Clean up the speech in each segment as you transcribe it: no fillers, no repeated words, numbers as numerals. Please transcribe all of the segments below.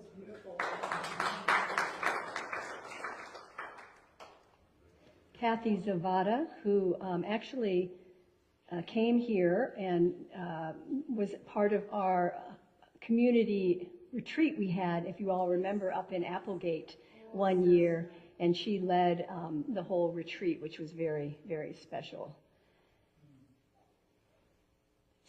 was beautiful. Kathy Zavada, who actually came here and was part of our community retreat we had, if you all remember, up in Applegate one year, and she led the whole retreat, which was very, very special.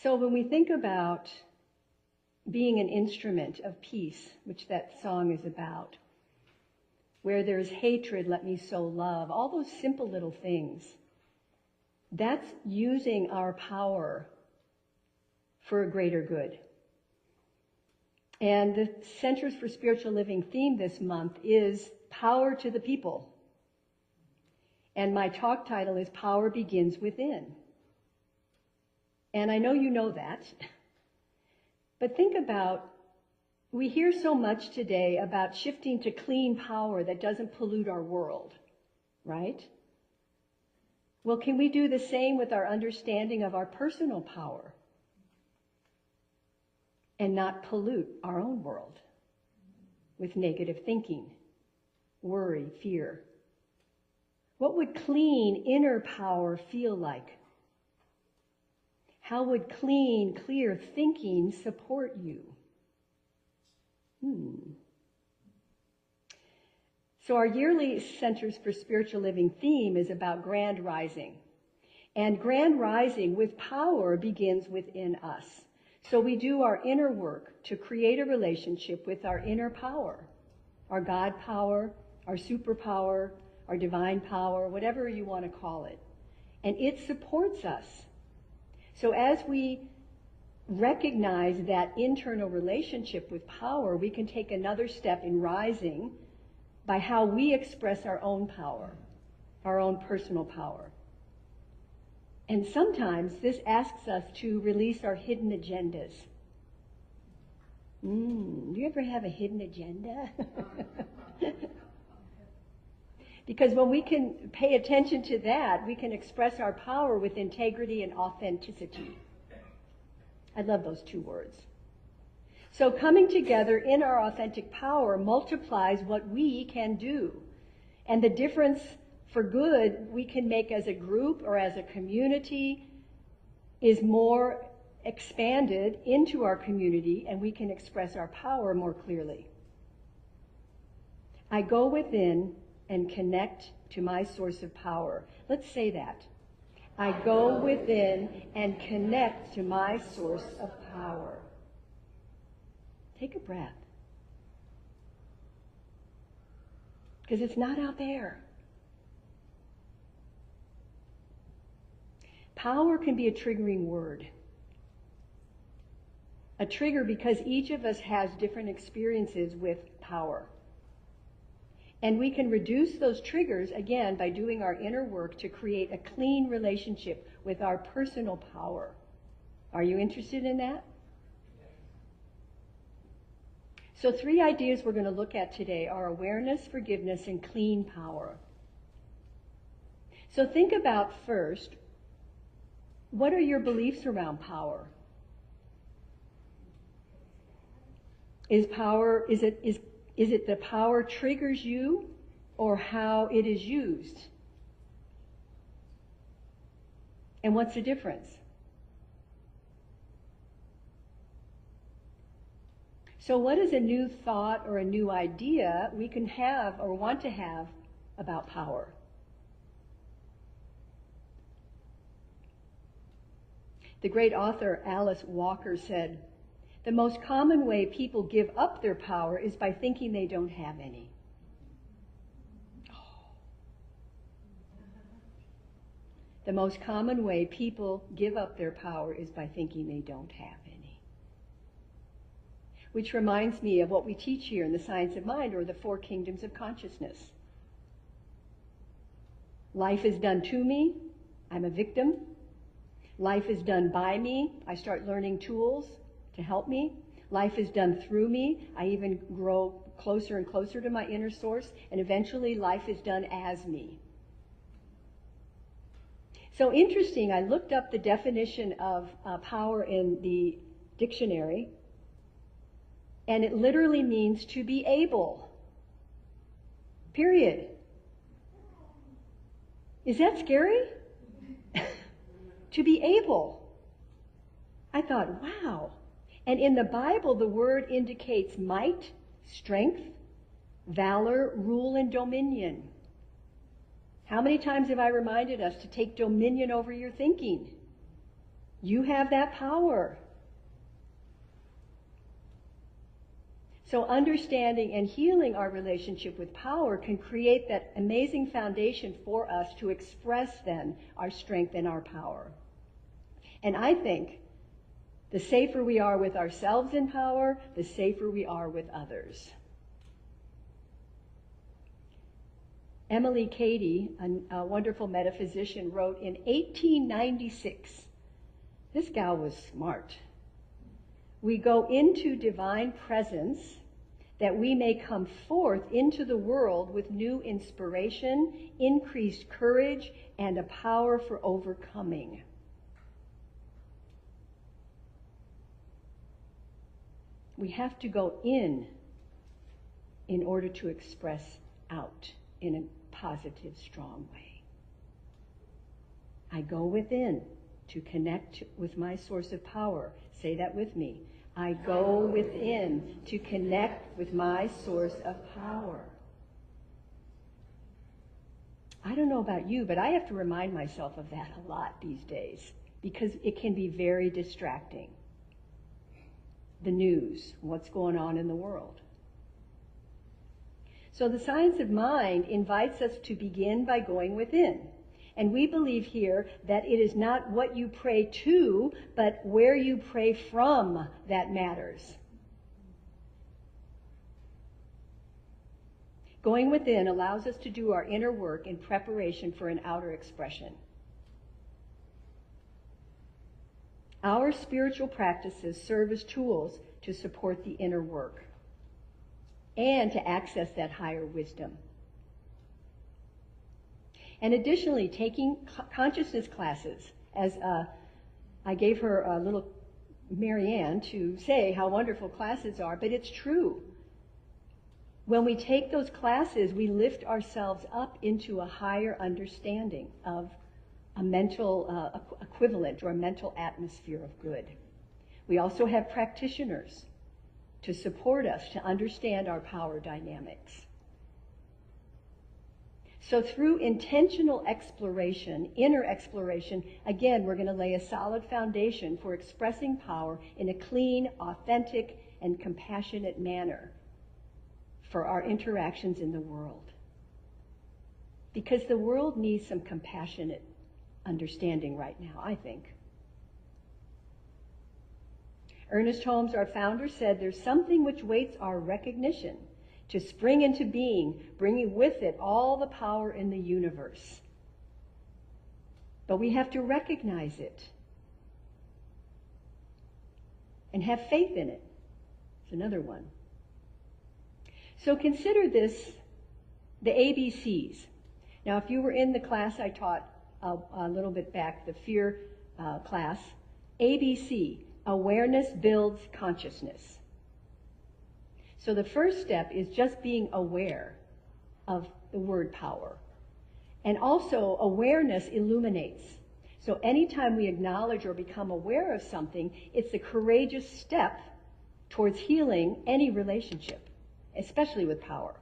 So when we think about being an instrument of peace, which that song is about, where there's hatred, let me sow love, all those simple little things, that's using our power for a greater good. And the Centers for Spiritual Living theme this month is Power to the People. And my talk title is Power Begins Within. And I know you know that. But think about, we hear so much today about shifting to clean power that doesn't pollute our world, right? Well, can we do the same with our understanding of our personal power and not pollute our own world with negative thinking, worry, fear? What would clean inner power feel like? How would clean, clear thinking support you? So our yearly Centers for Spiritual Living theme is about grand rising. And grand rising with power begins within us. So we do our inner work to create a relationship with our inner power, our God power, our superpower, our divine power, whatever you want to call it. And it supports us. So as we recognize that internal relationship with power, we can take another step in rising by how we express our own power, our own personal power. And sometimes this asks us to release our hidden agendas. Do you ever have a hidden agenda? Because when we can pay attention to that, we can express our power with integrity and authenticity. I love those two words. So coming together in our authentic power multiplies what we can do. And the difference for good we can make as a group or as a community is more expanded into our community, and we can express our power more clearly. I go within and connect to my source of power. Let's say that. I go within and connect to my source of power. Take a breath. Because it's not out there. Power can be a triggering word. A trigger because each of us has different experiences with power. And we can reduce those triggers, again, by doing our inner work to create a clean relationship with our personal power. Are you interested in that? So 3 ideas we're going to look at today are awareness, forgiveness, and clean power. So think about first, what are your beliefs around power? Is it the power triggers you or how it is used? And what's the difference? So what is a new thought or a new idea we can have or want to have about power? The great author Alice Walker said, "The most common way people give up their power is by thinking they don't have any." The most common way people give up their power is by thinking they don't have any. Which reminds me of what we teach here in the Science of Mind, or the 4 kingdoms of consciousness. Life is done to me, I'm a victim. Life is done by me, I start learning tools to help me. Life is done through me, I even grow closer and closer to my inner source, and eventually life is done as me. So interesting, I looked up the definition of power in the dictionary, And it literally means to be able. Period. Is that scary? To be able. I thought, wow. And in the Bible, the word indicates might, strength, valor, rule, and dominion. How many times have I reminded us to take dominion over your thinking? You have that power. So understanding and healing our relationship with power can create that amazing foundation for us to express then our strength and our power. And I think the safer we are with ourselves in power, the safer we are with others. Emily Cady, a wonderful metaphysician, wrote in 1896, this gal was smart. We go into divine presence that we may come forth into the world with new inspiration, increased courage, and a power for overcoming. We have to go in order to express out in a positive, strong way. I go within to connect with my source of power. Say that with me. I go within to connect with my source of power. I don't know about you, but I have to remind myself of that a lot these days because it can be very distracting. The news, what's going on in the world. So the science of mind invites us to begin by going within. And we believe here that it is not what you pray to, but where you pray from that matters. Going within allows us to do our inner work in preparation for an outer expression. Our spiritual practices serve as tools to support the inner work and to access that higher wisdom. And additionally, taking consciousness classes, as I gave her a little Marianne to say how wonderful classes are, but it's true. When we take those classes, we lift ourselves up into a higher understanding of a mental equivalent or a mental atmosphere of good. We also have practitioners to support us to understand our power dynamics. So through intentional exploration, inner exploration, again, we're going to lay a solid foundation for expressing power in a clean, authentic, and compassionate manner for our interactions in the world. Because the world needs some compassionate understanding right now, I think. Ernest Holmes, our founder, said, "There's something which waits our recognition to spring into being, bringing with it all the power in the universe." But we have to recognize it and have faith in it. It's another one. So consider this, the ABCs. Now, if you were in the class I taught a little bit back, the fear class, ABC, awareness builds consciousness. So the first step is just being aware of the word power. And also, awareness illuminates. So anytime we acknowledge or become aware of something, it's a courageous step towards healing any relationship, especially with power.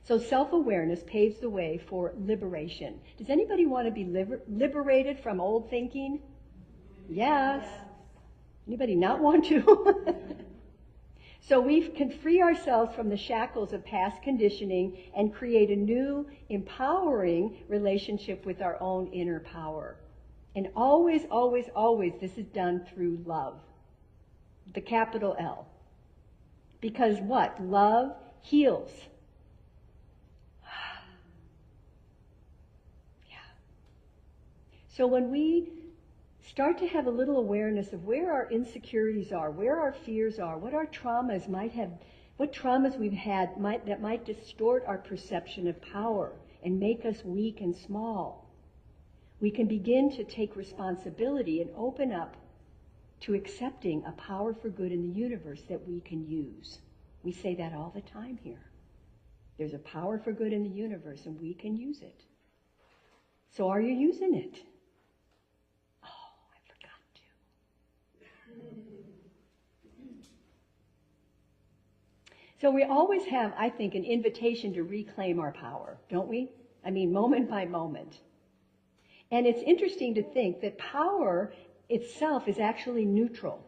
So self-awareness paves the way for liberation. Does anybody want to be liberated from old thinking? Yes. Anybody not want to? So we can free ourselves from the shackles of past conditioning and create a new, empowering relationship with our own inner power. And always, always, always, this is done through love. The capital L. Because what? Love heals. Yeah. So when we start to have a little awareness of where our insecurities are, where our fears are, what our traumas might have, what traumas we've had that might distort our perception of power and make us weak and small. We can begin to take responsibility and open up to accepting a power for good in the universe that we can use. We say that all the time here. There's a power for good in the universe and we can use it. So are you using it? Oh, I forgot to. So we always have, I think, an invitation to reclaim our power, don't we? I mean, moment by moment. And it's interesting to think that power itself is actually neutral.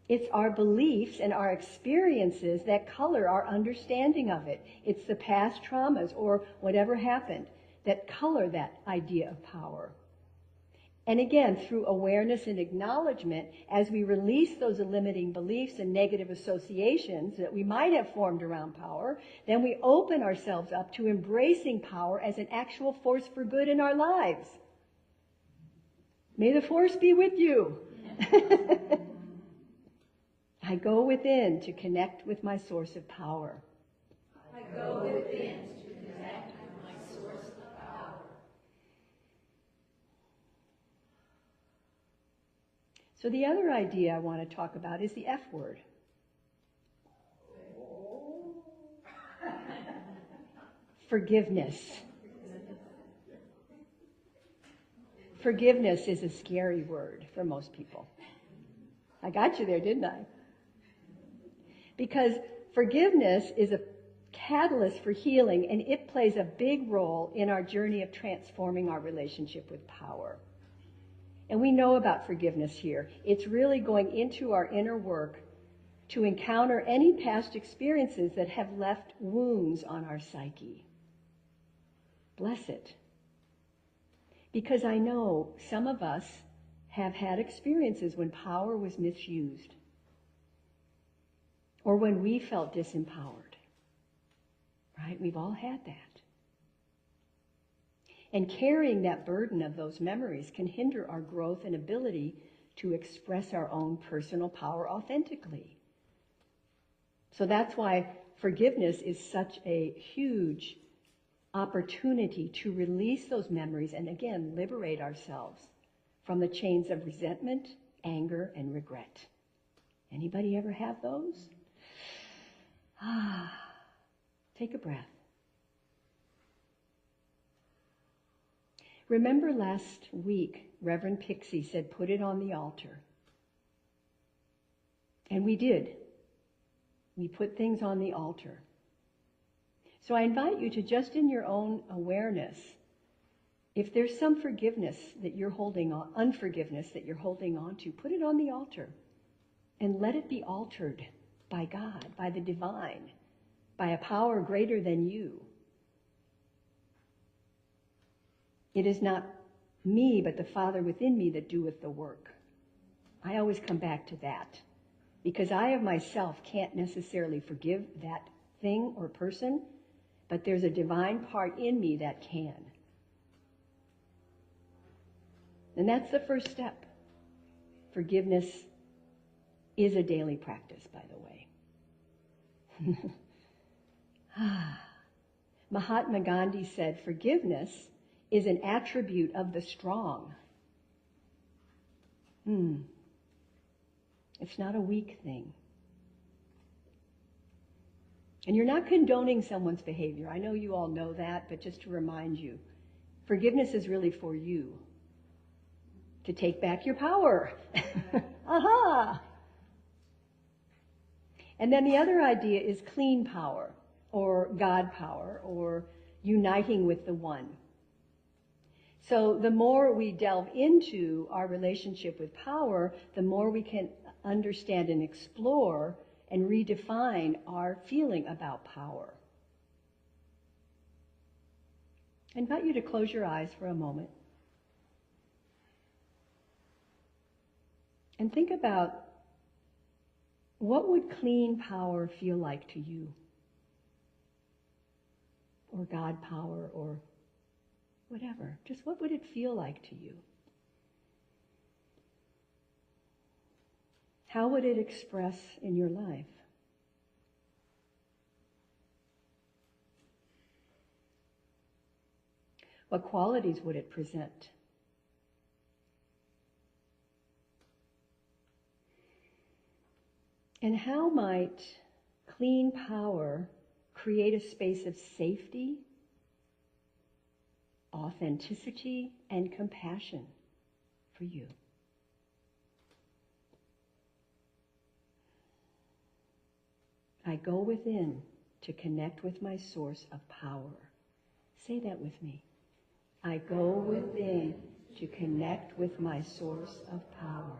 It's our beliefs and our experiences that color our understanding of it. It's the past traumas or whatever happened that color that idea of power. And again, through awareness and acknowledgement, as we release those limiting beliefs and negative associations that we might have formed around power, then we open ourselves up to embracing power as an actual force for good in our lives. May the force be with you. I go within to connect with my source of power. I go within to connect with my source of power. So the other idea I want to talk about is the F word. Forgiveness. Forgiveness is a scary word for most people. I got you there, didn't I? Because forgiveness is a catalyst for healing, and it plays a big role in our journey of transforming our relationship with power. And we know about forgiveness here. It's really going into our inner work to encounter any past experiences that have left wounds on our psyche. Bless it. Because I know some of us have had experiences when power was misused, or when we felt disempowered, right? We've all had that. And carrying that burden of those memories can hinder our growth and ability to express our own personal power authentically. So that's why forgiveness is such a huge opportunity to release those memories and, again, liberate ourselves from the chains of resentment, anger, and regret. Anybody ever have those? Take a breath. Remember last week, Reverend Pixie said, put it on the altar. And we did. We put things on the altar. So I invite you to, just in your own awareness, if there's some forgiveness that you're holding on, unforgiveness that you're holding on to, put it on the altar and let it be altered by God, by the divine, by a power greater than you. It is not me, but the Father within me that doeth the work. I always come back to that, because I of myself can't necessarily forgive that thing or person, but there's a divine part in me that can. And that's the first step. Forgiveness is a daily practice, by the way. Mahatma Gandhi said, forgiveness is an attribute of the strong. It's not a weak thing. And you're not condoning someone's behavior. I know you all know that, but just to remind you, forgiveness is really for you. To take back your power. Aha! And then the other idea is clean power, or God power, or uniting with the one. So the more we delve into our relationship with power, the more we can understand and explore and redefine our feeling about power. I invite you to close your eyes for a moment and think about, what would clean power feel like to you? Or God power, or whatever. Just what would it feel like to you? How would it express in your life? What qualities would it present? And how might clean power create a space of safety, authenticity, and compassion for you? I go within to connect with my source of power. Say that with me. I go within to connect with my source of power.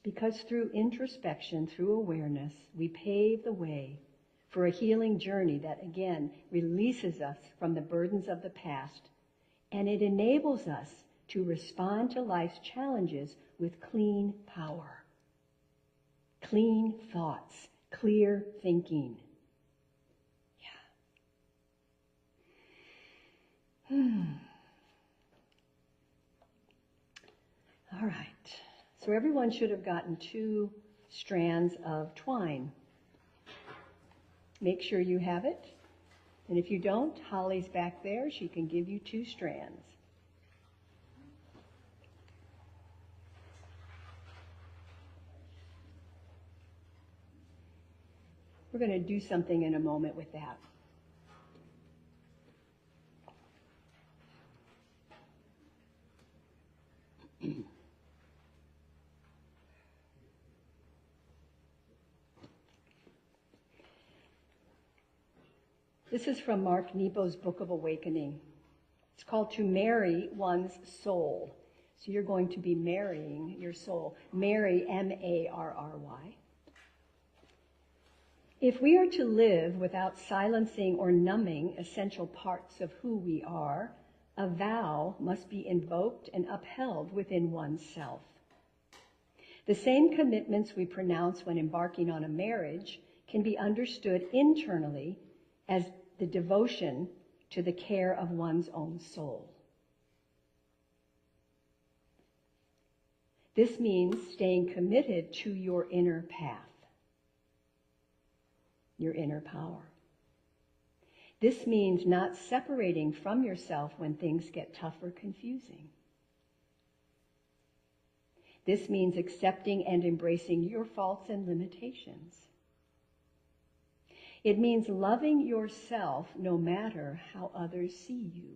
Because through introspection, through awareness, we pave the way for a healing journey that, again, releases us from the burdens of the past, and it enables us to respond to life's challenges with clean power, clean thoughts, clear thinking. All right. So everyone should have gotten 2 strands of twine. Make sure you have it. And if you don't, Holly's back there. She can give you 2 strands. We're going to do something in a moment with that. This is from Mark Nepo's Book of Awakening. It's called To Marry One's Soul. So you're going to be marrying your soul. Marry, M-A-R-R-Y. If we are to live without silencing or numbing essential parts of who we are, a vow must be invoked and upheld within oneself. The same commitments we pronounce when embarking on a marriage can be understood internally as the devotion to the care of one's own soul. This means staying committed to your inner path, your inner power. This means not separating from yourself when things get tough or confusing. This means accepting and embracing your faults and limitations. It means loving yourself no matter how others see you.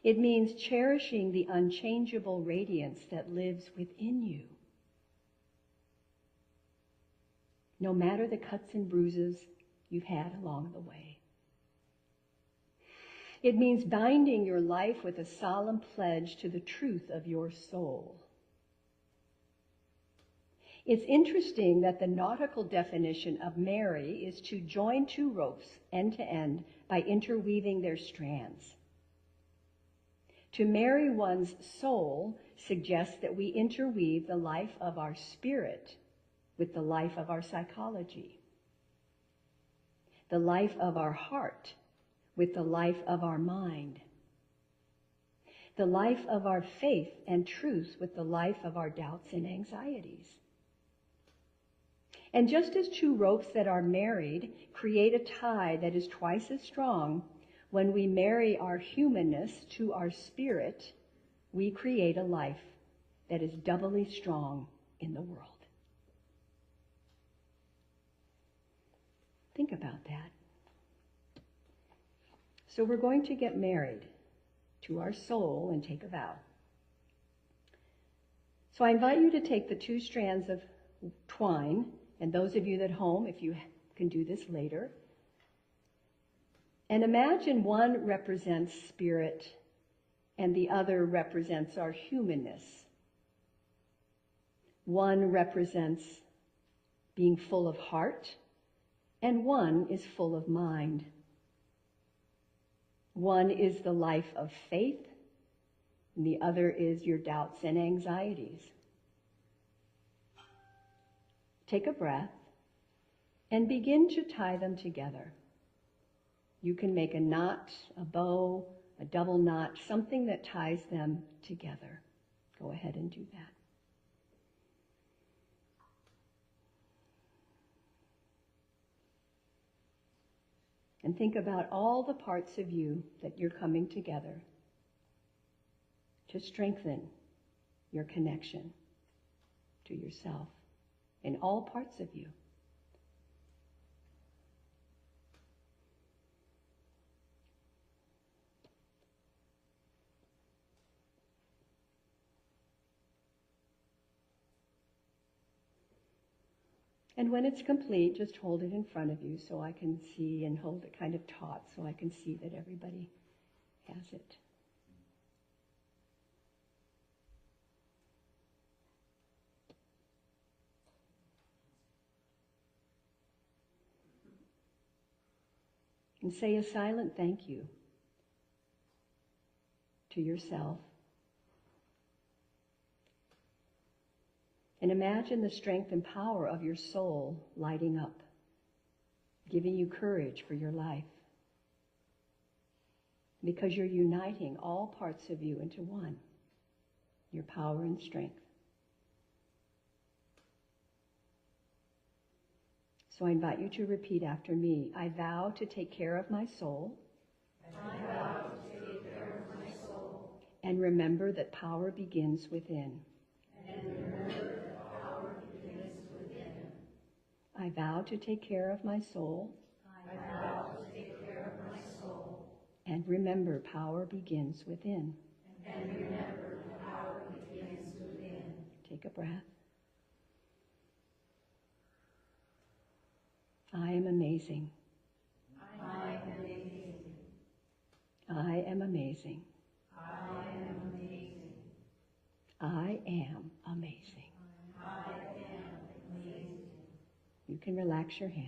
It means cherishing the unchangeable radiance that lives within you. No matter the cuts and bruises you've had along the way. It means binding your life with a solemn pledge to the truth of your soul. It's interesting that the nautical definition of marry is to join 2 ropes end to end by interweaving their strands. To marry one's soul suggests that we interweave the life of our spirit with the life of our psychology, the life of our heart with the life of our mind, the life of our faith and truth with the life of our doubts and anxieties. And just as 2 ropes that are married create a tie that is twice as strong, when we marry our humanness to our spirit, we create a life that is doubly strong in the world. Think about that. So we're going to get married to our soul and take a vow. So I invite you to take the 2 strands of twine, and those of you at home, if you can do this later, and imagine one represents spirit and the other represents our humanness. One represents being full of heart, and one is full of mind. One is the life of faith, and the other is your doubts and anxieties. Take a breath and begin to tie them together. You can make a knot, a bow, a double knot, something that ties them together. Go ahead and do that. And think about all the parts of you that you're coming together to strengthen your connection to yourself in all parts of you. And when it's complete, just hold it in front of you so I can see, and hold it kind of taut so I can see that everybody has it. And say a silent thank you to yourself. And imagine the strength and power of your soul lighting up, giving you courage for your life. Because you're uniting all parts of you into one, your power and strength. So I invite you to repeat after me. I vow to take care of my soul. I vow to take care of my soul. And remember that power begins within. And remember that power begins within. I vow to take care of my soul. I vow to take care of my soul. And remember power begins within. And remember that power begins within. Take a breath. I am amazing. I am amazing. I am amazing. I am amazing. I am amazing. I am amazing. You can relax your hands.